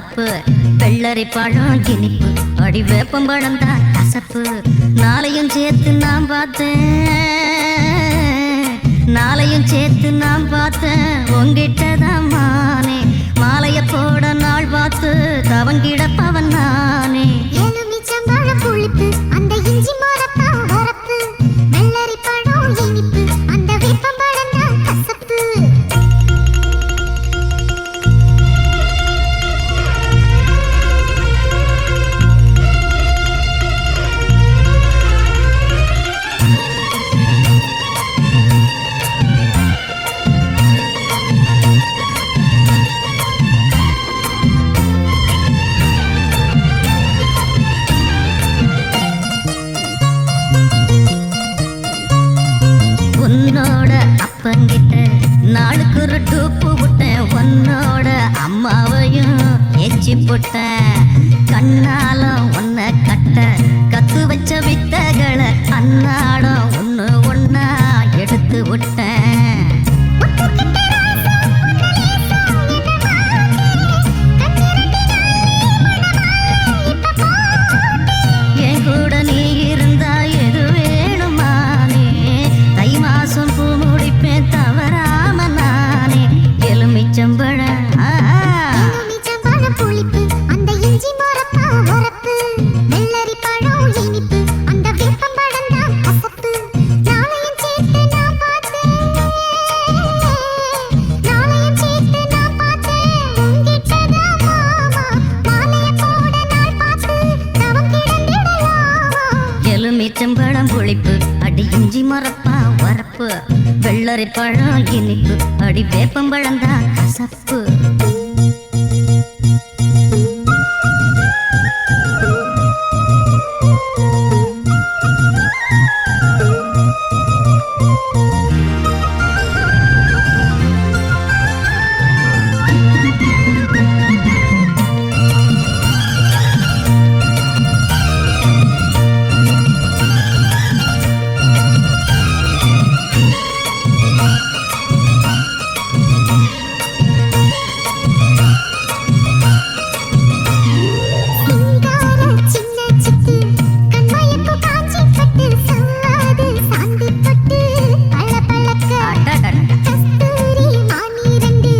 வரப்பு வெள்ளரி பழம் இனிப்பு அடி வேப்பம்பழம் தான் கசப்பு நாளையும் சேர்த்து நான் பார்த்தேன் உங்கிட்டதான் மானே மாலைய போட நாள் பார்த்து தவங்கிடப்பவன் நானே எலுமிச்சம்பழம் புளிப்பு அந்த இஞ்சி மரப்பா வரப்பு வெள்ளரி பழம் இனிப்பு அந்த வேப்பம்பழம் தான் கசப்பு உன்னோட அப்பங்கிட்ட நாளுக்கு ஒரு டூப்பு விட்டேன் உன்னோட அம்மாவையும் எச்சி போட்டேன் கண்ணாலம் உன்னை கத்து வச்ச வித்தகளை அன்னாடம் ஒன்னா எடுத்து விட்டேன் என் கூட நீ இருந்தா எது வேணுமானே தை மாசம் பூ முடிப்பேன் தவறாம நானே எலுமிச்சம்பழம் எலுமிச்சம்பழம் புளிப்பு அந்த இஞ்சி மரப்பா வரப்பு வெள்ளரி பழம் இனிப்பு அந்த வேப்பம்பழம் தான் கசப்பு நாளையும் சேர்த்து நான் பார்த்தேன் உங்கிட்டதான் மாமா மாலைய போட நாள் பார்த்து தவம் கிடந்திடலாமா எலுமிச்சம்பழம் புளிப்பு அடி இஞ்சி மரப்பா வரப்பு வெள்ளரி பழம் இனிப்பு அடி வேப்பம்பழம் தான் கசப்பு சிங்கார சின்ன சிட்டு கண்மயக்கு காஞ்சி பட்டு சாது சாந்தி பட்டு பளபளக்க கஸ்தூரி மானி ரெண்டு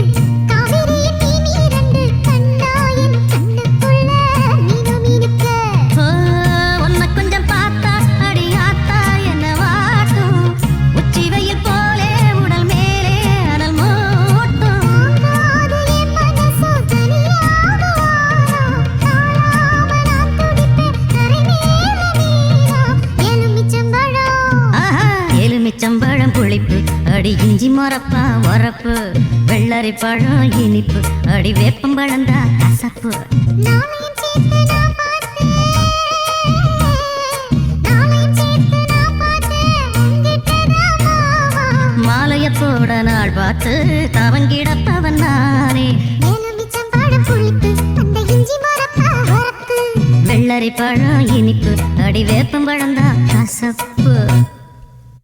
காவிரி மீனி ரெண்டு கண்ணாயன் கண்ணுக்குள்ள மீனுக்க ஓ, உன்னை கொஞ்சம் பார்த்தா அடி ஆத்தா என்ன வாட்டும் உச்சி வெயில் போலே உடல் மேலே அனல் மூட்டும் ஆகாது என் மனசோ தனியாகுவாரோ தாழாம நான் துடிப்பேன் கரை மேல நீரா எலுமிச்சம்பழம் ஆஹா, எலுமிச்சம்பழம் புளிப்பு அடி இஞ்சி மரப்பா வரப்பு வெள்ளரி பழம் இனிப்பு அடி வேப்பம்பழம் தான் கசப்பு நாளையும் சேர்த்து நான் பார்த்தேன் உங்கிட்டதான் மாமா மாலைய போட நாள் பார்த்து தவங்கிடப்பவன் நானே எலுமிச்சம்பழம் புளிப்பு அந்த இஞ்சி மரப்பா வரப்பு வெள்ளரி பழம் இனிப்பு அடி வேப்பம்பழம் தான் கசப்பு